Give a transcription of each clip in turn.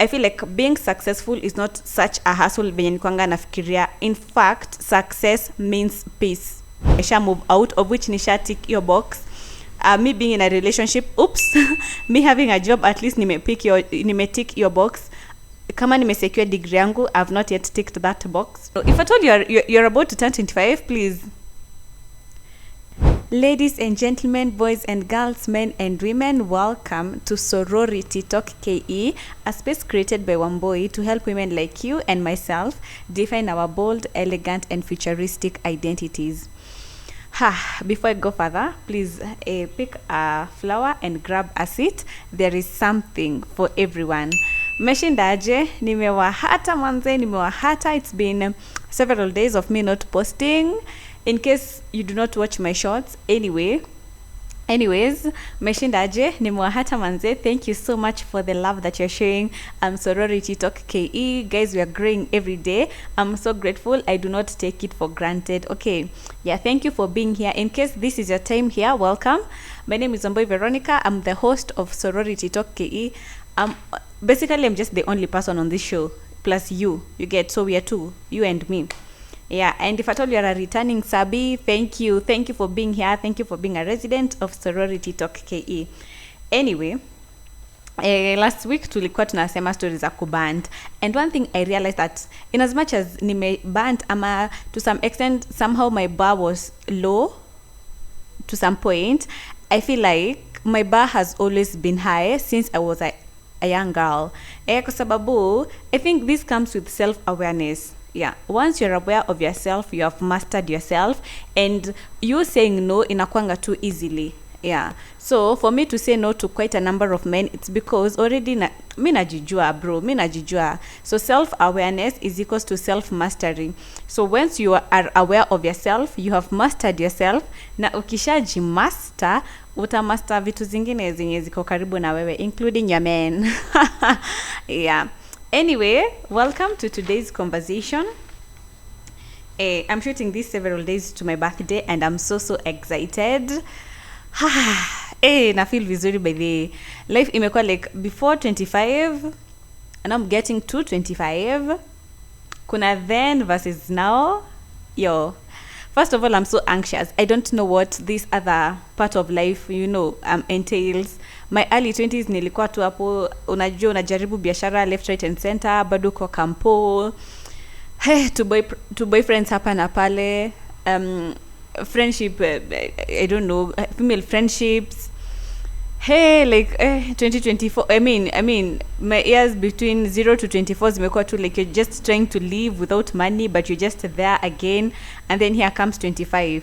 I feel like being successful is not such a hassle venye nikwanga nafikiria. In fact, success means peace. I shall move out, of which nisha tick your box. Me being in a relationship, oops. Me having a job, at least nime tick your box. Kama nimesecure degree yangu, I've not yet ticked that box. So if I told you're about to turn 25, please. Ladies and gentlemen, boys and girls, men and women, welcome to Sorority Talk KE, a space created by Wamboi to help women like you and myself define our bold, elegant, and futuristic identities. Before I go further, please pick a flower and grab a seat. There is something for everyone. Meshindaje, nimewahata manze, nimewahata. It's been several days of me not posting. In case you do not watch my shorts, anyways, meshindaje, nimewahata manze. Thank you so much for the love that you're showing. Sorority Talk KE. Guys, we are growing every day. I'm so grateful. I do not take it for granted. Okay. Yeah, thank you for being here. In case this is your time here, welcome. My name is Wamboi Veronica. I'm the host of Sorority Talk KE. Basically, I'm just the only person on this show. Plus you get, so we are two, you and me. Yeah, and if at all you're a returning subby, thank you for being here. Thank you for being a resident of Sorority Talk KE. Anyway, last week tulikuwa tunasema stories za kuband, and one thing I realized that in as much as nimeband ama to some extent somehow my bar was low to some point, I feel like my bar has always been high since I was a young girl. Kwa sababu I think this comes with self-awareness. Yeah, once you're aware of yourself, you have mastered yourself, and you saying no inakwanga too easily. Yeah, so for me to say no to quite a number of men, it's because already mi najijua. So self-awareness is equals to self-mastery. So once you are aware of yourself, you have mastered yourself, na ukishaji master, utamaster vitu zingine zenye ziko karibu na wewe, including your men. Yeah. Anyway, welcome to today's conversation. I'm shooting this several days to my birthday, and I'm so excited. Na feel vizuri by the life imekuwa like before 25, and I'm getting to 25. Kuna then versus now. First of all, I'm so anxious. I don't know what this other part of life, entails. My early 20s nilikuwa tu hapo, unajua unajaribu biashara left, right and center, bado kwa kampo. To boyfriends hapa na pale. Friendship, I don't know, female friendships. 2024, I mean my years between 0 to 24 zimekuwa tu like you're just trying to live without money, but you're just there again, and then here comes 25.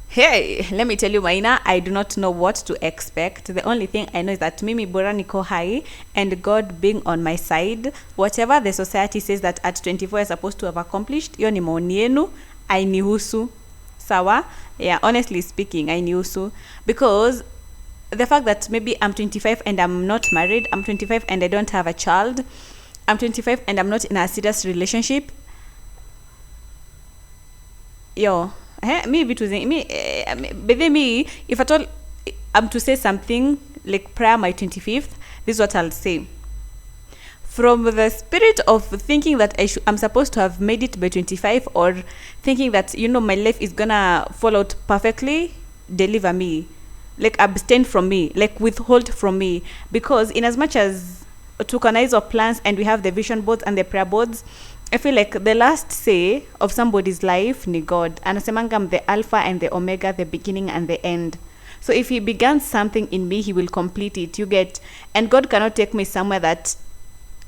Hey, let me tell you, Maina, I do not know what to expect. The only thing I know is that mimi bora niko hai, and God being on my side, whatever the society says that at 24 you're supposed to have accomplished, yo ni maoni yenu, ainihusu. Sawa? Yeah, honestly speaking, ainihusu. Because the fact that maybe I'm 25 and I'm not married, I'm 25 and I don't have a child, I'm 25 and I'm not in a serious relationship. If at all I'm to say something like prior my 25th, this is what I'll say. From the spirit of thinking that I'm supposed to have made it by 25, or thinking that my life is gonna fall out perfectly, deliver me, like abstain from me, like withhold from me, because in as much as tukana our plans and we have the vision boards and the prayer boards, I feel like the last say of somebody's life ni God. Anasemanga I'm the Alpha and the Omega, the beginning and the end. So if he began something in me, he will complete it. You get, and God cannot take me somewhere that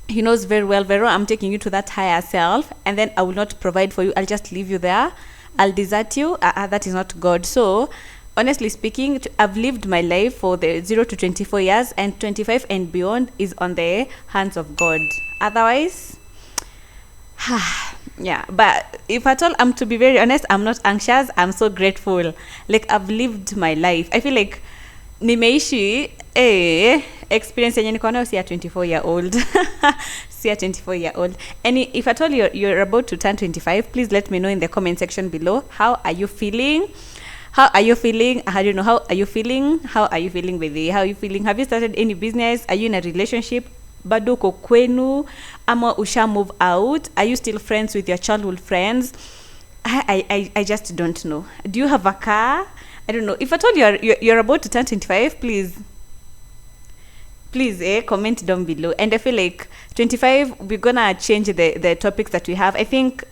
he knows very well, I'm taking you to that higher self, and then I will not provide for you. I'll just leave you there. I'll desert you. That is not God. So honestly speaking, I've lived my life for the 0 to 24 years, and 25 and beyond is on the hands of God. Otherwise, yeah. But if at all I'm to be very honest, I'm not anxious. I'm so grateful. Like I've lived my life. I feel like nimeishi experience yenye niko nayo si ya 24-year-old. Si ya 24-year-old. And if at all you're about to turn 25, please let me know in the comment section below. How are you feeling? How are you feeling? I don't know. How are you feeling? How are you feeling, baby? How are you feeling? Have you started any business? Are you in a relationship? bado uko kwenu ama usha move out? Are you still friends with your childhood friends? I just don't know. Do you have a car? I don't know. If I told you're about to turn 25, please comment down below. And I feel like 25, we're gonna change the topics that we have. I think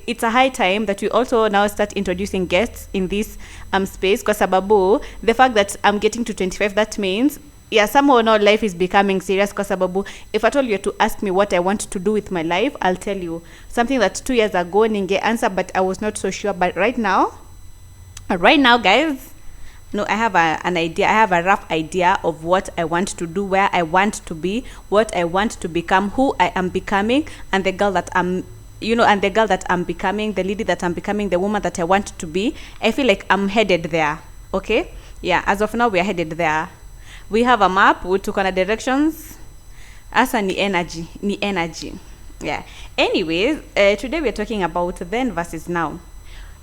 it's a high time that we also now start introducing guests in this space, kwa sababu the fact that I'm getting to 25, that means somehow now life is becoming serious, kwa sababu if at all you're to ask me what I want to do with my life, I'll tell you something that 2 years ago ninge answer, but I was not so sure. But right now guys, no, I have an idea. I have a rough idea of what I want to do, where I want to be, what I want to become, who I am becoming, and the girl that I'm becoming, the lady that I'm becoming, the woman that I want to be. I feel like I'm headed there. Okay? Yeah, as of now, we are headed there. We have a map, we took on a directions. Asa ni energy. Yeah. Anyways, today we're talking about then versus now.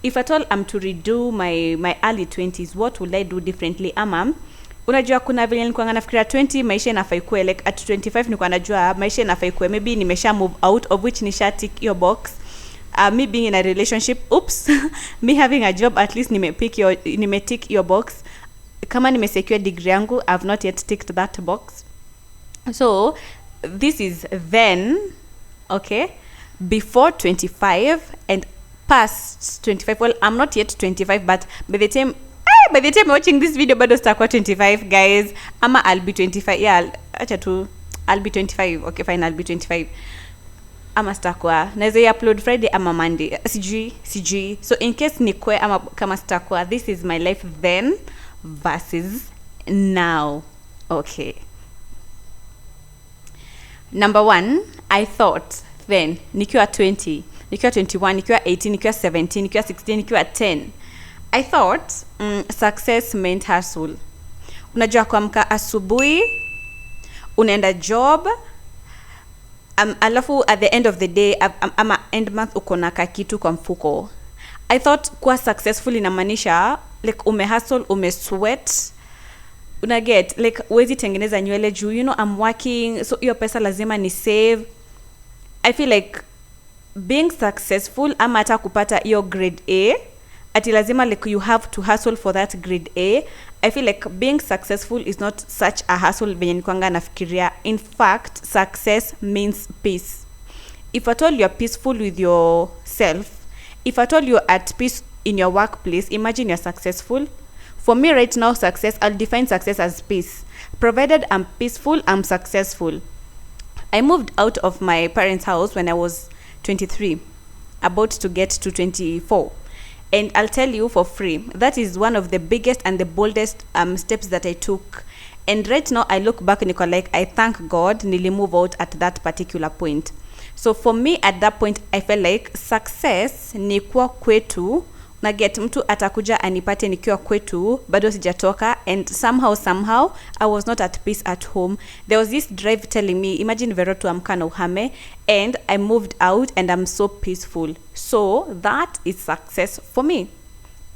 If at all I'm to redo my early 20s, what would I do differently? Ama unajua kuna vile nilikuwa nafikiria 20 maisha inafaa ikuwe, like at 25 nilikuwa najua maisha inafaa ikuwe, maybe nimesha move out, of which nisha tick your box. Me being in a relationship, oops. Me having a job, at least nime tick your box. Kama nime secure degree yangu, I've not yet ticked that box. So this is then, okay, before 25 and past 25. Well, I'm not yet 25, but by the time I'm watching this video, bado sitakuwa 25, guys. Ama I'll be 25. Yeah, I'll be 25. Okay, fine, I'll be 25. Ama sitakuwa. Naweza upload Friday ama Monday. Sijui. So in case nikwe ama kama sitakuwa, this is my life then versus now. Okay. Number 1, I thought then nikiwa 20, nikiwa 21, nikiwa 18, nikiwa 17, nikiwa 16, nikiwa 10, I thought success meant hustle. Unajua kuamka asubuhi, unaenda job, alafu at the end of the day, ama end month uko na kakitu kwa mfuko. I thought kuwa successful inamaanisha like umehustle, umesweat, unaget like uwezi tengeneza nywele juu, I'm working, so hiyo pesa lazima ni save. I feel like being successful ama hata kupata hiyo grade A, ati lazima like you have to hustle for that grade A. I feel like being successful is not such a hustle venye nikwanga nafikiria. In fact, success means peace. If at all you're peaceful with yourself, if at all you're at peace in your workplace, imagine you're successful. For me right now, success, I'll define success as peace. Provided I'm peaceful, I'm successful. I moved out of my parents' house when I was 23, about to get to 24. And I'll tell you for free, that is one of the biggest and the boldest steps that I took. And right now, I look back and I thank God nili move out at that particular point. So for me, at that point, I felt like success ni kuwa kwetu, na get mtu atakuja anipate nikiwa kwetu, bado sijatoka, and somehow, I was not at peace at home. There was this drive telling me, imagine vero tuamka na uhame, and I moved out and I'm so peaceful. So that is success for me.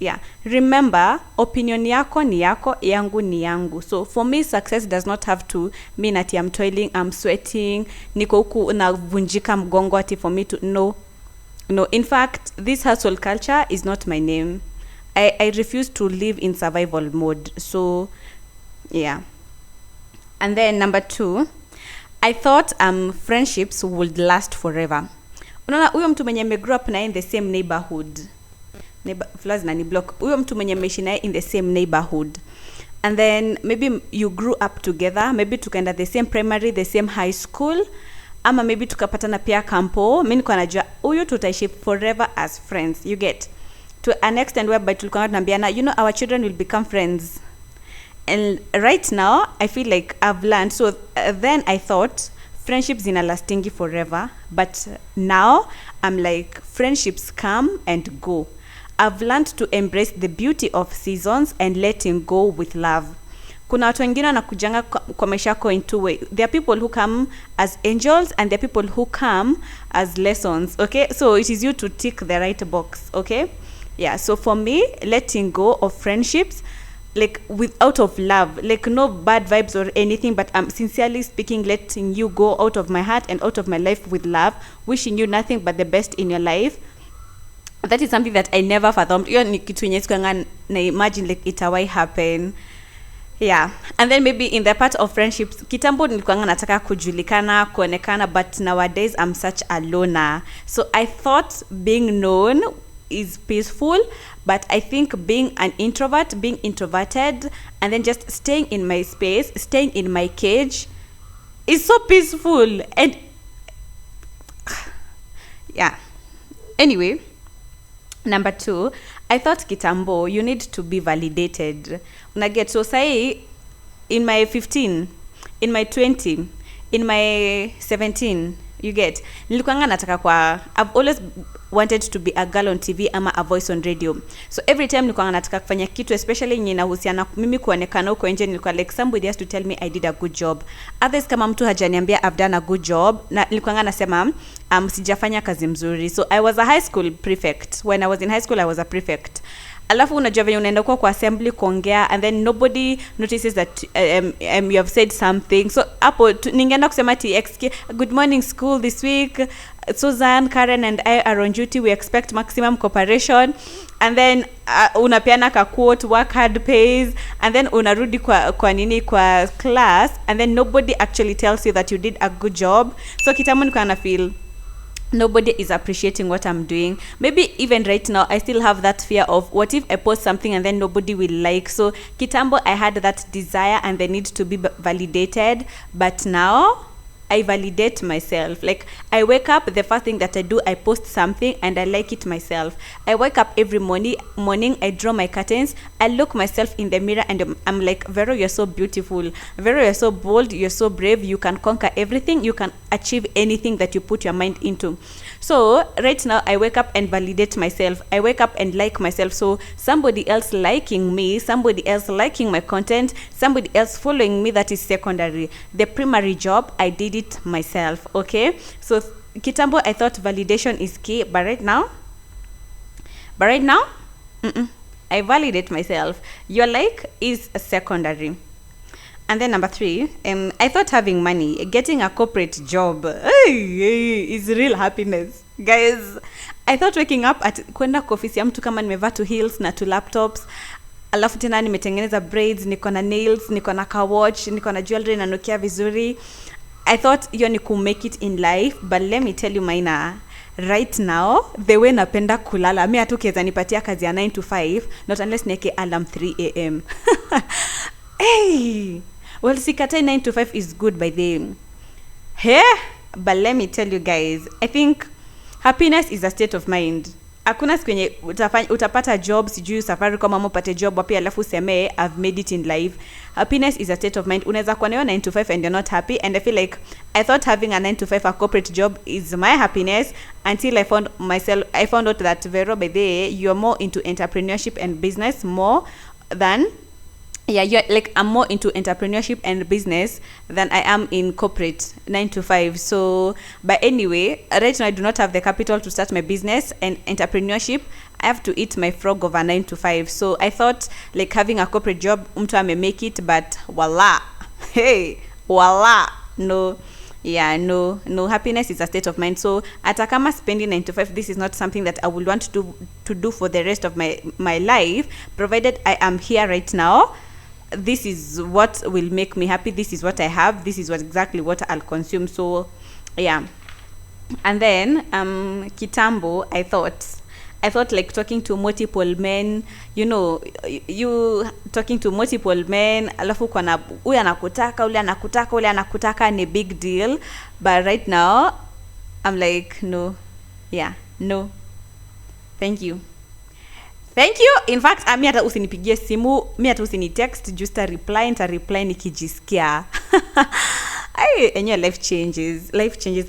Yeah. Remember, opinion yako ni yako, yangu ni yangu. So for me, success does not have to mean that I'm toiling, I'm sweating, niko huku navunjika mgongo ati for me to No, in fact, this hustle culture is not my name. I refuse to live in survival mode. So, yeah. And then number 2, I thought friendships would last forever. Unaona huyo mtu mwenye me grew up na in the same neighborhood. Flaz na ni block. Huyo mtu mwenye meishi na in the same neighborhood. And then maybe you grew up together, maybe tukaenda the same primary, the same high school. Ama maybe tukapatana pia kampo, mimi niko najua huyu tutaishi forever as friends. You get to an extent whereby tulikuwa tunaambiana, our children will become friends. And right now, I feel like I've learned. So then I thought friendships in a lastingi forever. But now I'm like, friendships come and go. I've learned to embrace the beauty of seasons and letting go with love. Kuna watu wengine wanakujanga kwa maisha yako in two ways. There are people who come as angels and there are people who come as lessons. Okay, so it is you to tick the right box. Okay, yeah. So for me, letting go of friendships like with out of love, like no bad vibes or anything, but I'm sincerely speaking, letting you go out of my heart and out of my life with love, wishing you nothing but the best in your life. That is something that I never fathomed. Hiyo ni kitu yenye sikuanga na imagine like itawai happen. Yeah. And then maybe in the part of friendships, kitambo nilikuanga nataka kujulikana, kuonekana, but nowadays I'm such a loner. So I thought being known is peaceful, but I think being an introvert, being introverted, and then just staying in my space, staying in my cage is so peaceful. And yeah. Anyway, number 2, I thought kitambo, you need to be validated. Unaget, so say in my 15, in my 20, in my 17, you get, nilikuanga nataka kwa, I've always wanted to be a girl on TV ama a voice on radio. So every time nilikuanga nataka kufanya kitu, especially yenye inahusiana mimi kuonekana huko nje, nilikuwa like somebody has to tell me I did a good job. Others kama mtu hajaniambia I've done a good job, na nilikuanga nasema sijafanya kazi mzuri. So I was a high school prefect. When I was in high school, I was a prefect. Alafu unajua venye unaenda kwa assembly kuongea, and then nobody notices that you have said something. So hapo ningeenda kusema TXK, good morning school this week, Susan, Karen and I are on duty, we expect maximum cooperation. And then unapeana ka quote, work hard pays, and then unarudi kwa class, and then nobody actually tells you that you did a good job. So kitambo niko feel nobody is appreciating what I'm doing. Maybe even right now I still have that fear of what if I post something and then nobody will like. So kitambo I had that desire and the need to be validated, but now I validate myself. Like I wake up, the first thing that I do, I post something and I like it myself. I wake up every morning, I draw my curtains, I look myself in the mirror and I'm like, Vero, you're so beautiful. Vero, you're so bold, you're so brave, you can conquer everything, you can achieve anything that you put your mind into. So right now I wake up and validate myself. I wake up and like myself. So somebody else liking me, somebody else liking my content, somebody else following me, that is secondary. The primary job, I did it myself. Okay, so kitambo I thought validation is key, but right now I validate myself. Your like is secondary. And then number 3, I thought having money, getting a corporate job is real happiness. Guys, I thought waking up at kwenda kwa ofisi ya mtu kama nimevaa tu heels na tu laptops, alafu tena nimetengeneza braids, niko na nails, niko na car watch, niko na jewelry na nukia vizuri. I thought hiyo ni ku make it in life, but let me tell you Maina, right now the way napenda kulala, mimi hata ukiweza nipatia kazi ya 9 to 5, not unless niweke alarm 3 am. Hey, well, sikatai 9 to 5 is good by them. Hey, but let me tell you guys, I think happiness is a state of mind. Hakuna siku yenye utapata job, sijui safari kama upate job wapi alafu useme I've made it in life. Happiness is a state of mind. Unaweza kuwa nayo 9 to 5 and you're not happy, and I feel like I thought having a 9 to 5 a corporate job is my happiness until I found out that Vero, by the way, you're more into entrepreneurship and business more than you're like, I'm more into entrepreneurship and business than I am in corporate 9 to 5. So, but anyway, right now I do not have the capital to start my business and entrepreneurship. I have to eat my frog of a 9 to 5. So I thought like having a corporate job, mtu ame make it, but voila, hey, voila, no. Yeah, no, happiness is a state of mind. So ata kama spending 9 to 5, this is not something that I would want to do for the rest of my life, provided I am here right now. This is what will make me happy. This is what I have. This is exactly what I'll consume. So yeah. And then kitambo I thought like talking to multiple men, you talking to multiple men, alafu kuna huyu anakutaka, ule anakutaka ni big deal. But right now I'm like, no. Yeah, no. Thank you. In fact, mi hata usinipigie simu, mi hata usini text, just a reply nikijisikia. And your life changes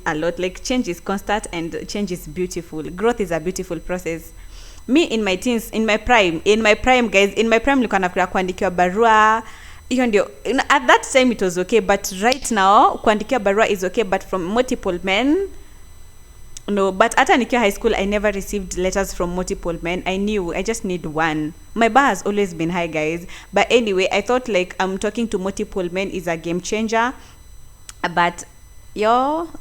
a lot. Like change is constant and change is beautiful. Growth is a beautiful process. Me in my teens, in my prime guys, nilikuwa nafikiria kuandikiwa barua. Hiyo ndio, at that time it was okay, but right now kuandikiwa barua is okay, but from multiple men No, but hata nikiwa high school, I never received letters from multiple men. I knew I just need one. My bar has always been high, guys. But anyway, I thought like talking to multiple men is a game changer. But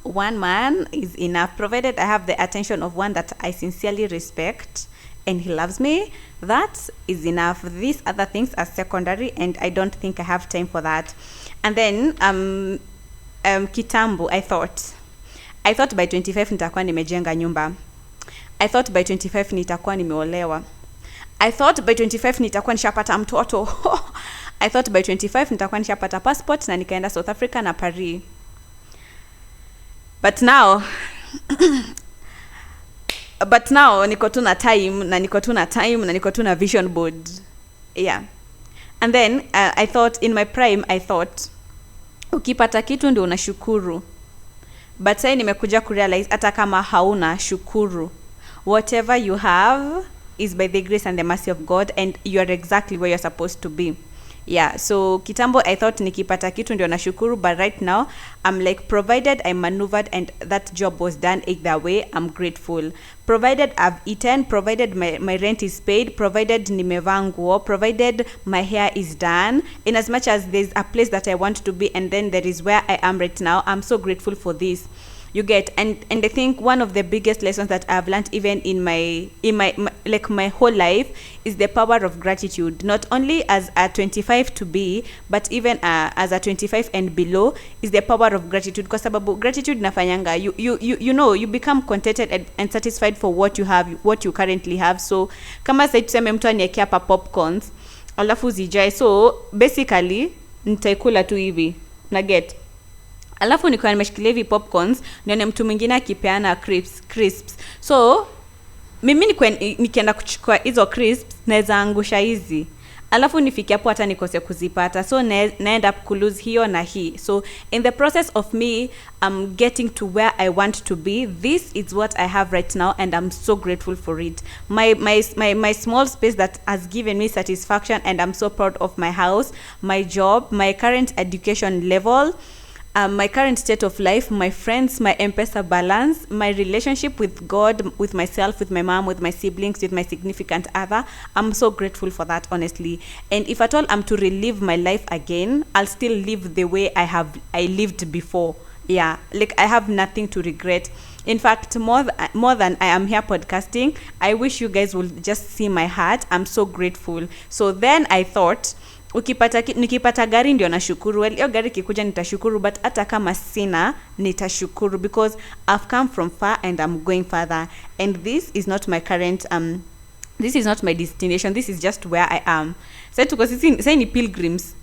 one man is enough, provided I have the attention of one that I sincerely respect and he loves me. That is enough. These other things are secondary, and I don't think I have time for that. And then kitambo, I thought by 25 nitakuwa nimejenga nyumba. I thought by 25 nitakuwa nimeolewa. I thought by 25 nitakuwa nishapata mtoto. I thought by 25 nitakuwa nishapata passport na nikaenda South Africa na Paris. But now niko tu na time na niko tu na vision board. Yeah. And then I thought in my prime, ukipata kitu ndio unashukuru. But sasa nimekuja kurealize hata kama hauna, shukuru. Whatever you have is by the grace and the mercy of God, and you are exactly where you're supposed to be. Yeah, so kitambo I thought nikipata kitu ndio nashukuru, but right now I'm like, provided I maneuvered and that job was done either way, I'm grateful. Provided I've eaten, provided my rent is paid, provided nimevaa nguo, provided my hair is done, in as much as there's a place that I want to be and then there is where I am right now, I'm so grateful for this. You get, and I think one of the biggest lessons that I've learned even in my like my whole life is the power of gratitude. Not only as a 25 to be, but even as a 25 and below, is the power of gratitude. Kwa sababu gratitude nafanyanga you become contented and satisfied for what you have, what you currently have. So kama sasa tuseme mtu aniekea hapa popcorns alafu zijae, so basically nitaikula tu hivi na get. Alafu niko nimeshikilia hivi popcorns, nione mtu mwingine akipeana crisps. So mimi nikienda kuchukua hizo crisps naweza angusha hizi. Alafu nifikia hapo hata nikose kuzipata. So naenda kulose hiyo na hii. So in the process of me getting to where I want to be, this is what I have right now, and I'm so grateful for it. My small space that has given me satisfaction, and I'm so proud of my house, my job, my current education level, my current state of life, my friends, my M-Pesa balance, my relationship with God, with myself, with my mom, with my siblings, with my significant other. I'm so grateful for that, honestly. And if at all I'm to relive my life again, I'll still live the way I lived before. Yeah, like I have nothing to regret. In fact, more than I am here podcasting, I wish you guys will just see my heart. I'm so grateful. So then I thought, nikipata gari ndio nashukuru. Well, hiyo gari kikuja nitashukuru, but hata kama sina nitashukuru, because I've come from far and I'm going further, and this is not my current this is not my destination, this is just where I am. Sasa tuko sisi ni pilgrims.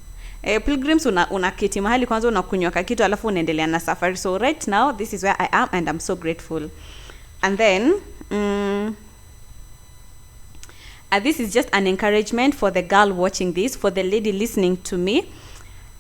Pilgrims unaketi mahali kwanza unakunywa kitu alafu unaendelea na safari. So right now this is where I am, and I'm so grateful. And then this is just an encouragement for the girl watching this, for the lady listening to me.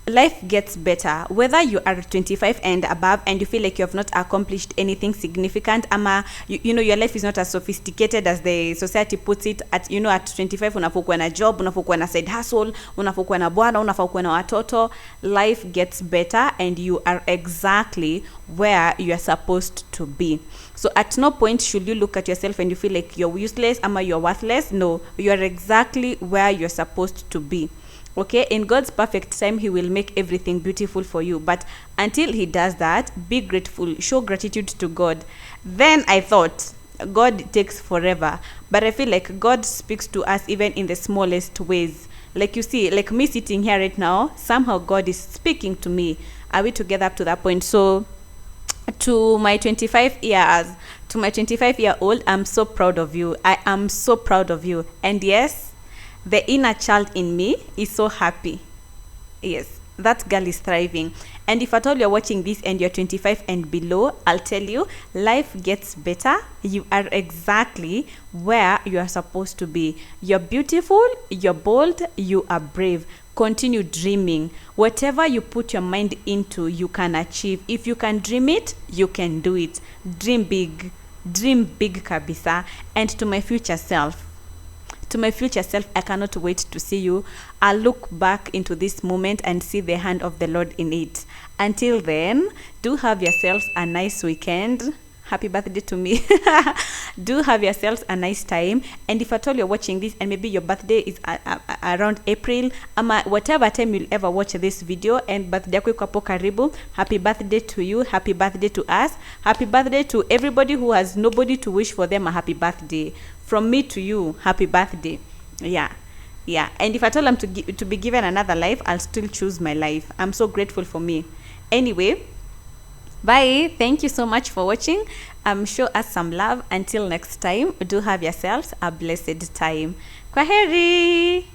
Life gets better. Whether you are 25 and above and you feel like you have not accomplished anything significant, ama you know your life is not as sophisticated as the society puts it. At 25 unapokuwa na job, unapokuwa na side hustle, unapokuwa na bwana, unapokuwa na watoto, life gets better and you are exactly where you are supposed to be. So at no point should you look at yourself and you feel like you're useless ama you're worthless. No, you are exactly where you're supposed to be. Okay, in God's perfect time, He will make everything beautiful for you. But until He does that, be grateful, show gratitude to God. Then I thought, God takes forever. But I feel like God speaks to us even in the smallest ways. Like you see, like me sitting here right now, somehow God is speaking to me. Are we together up to that point? So to my 25-year-old, I'm so proud of you. I am so proud of you. And yes, the inner child in me is so happy. Yes, that girl is thriving. And if at all you're watching this and you're 25 and below, I'll tell you, life gets better. You are exactly where you are supposed to be. You're beautiful, you're bold, you are brave. Continue dreaming. Whatever you put your mind into, you can achieve. If you can dream it, you can do it. Dream big kabisa. And to my future self, I cannot wait to see you. I'll look back into this moment and see the hand of the Lord in it. Until then, do have yourselves a nice weekend. happy birthday to me. Do have yourselves a nice time. And if at all you're watching this and maybe your birthday is around April, whatever time you'll ever watch this video, and birthday yako iko hapo karibu, happy birthday to you, happy birthday to us, happy birthday to everybody who has nobody to wish for them a happy birthday. From me to you, happy birthday. Yeah, and if I told them to be given another life, I'll still choose my life. I'm so grateful for me. Anyway, bye. Thank you so much for watching. Show us some love. Until next time, do have yourselves a blessed time. Kwaheri.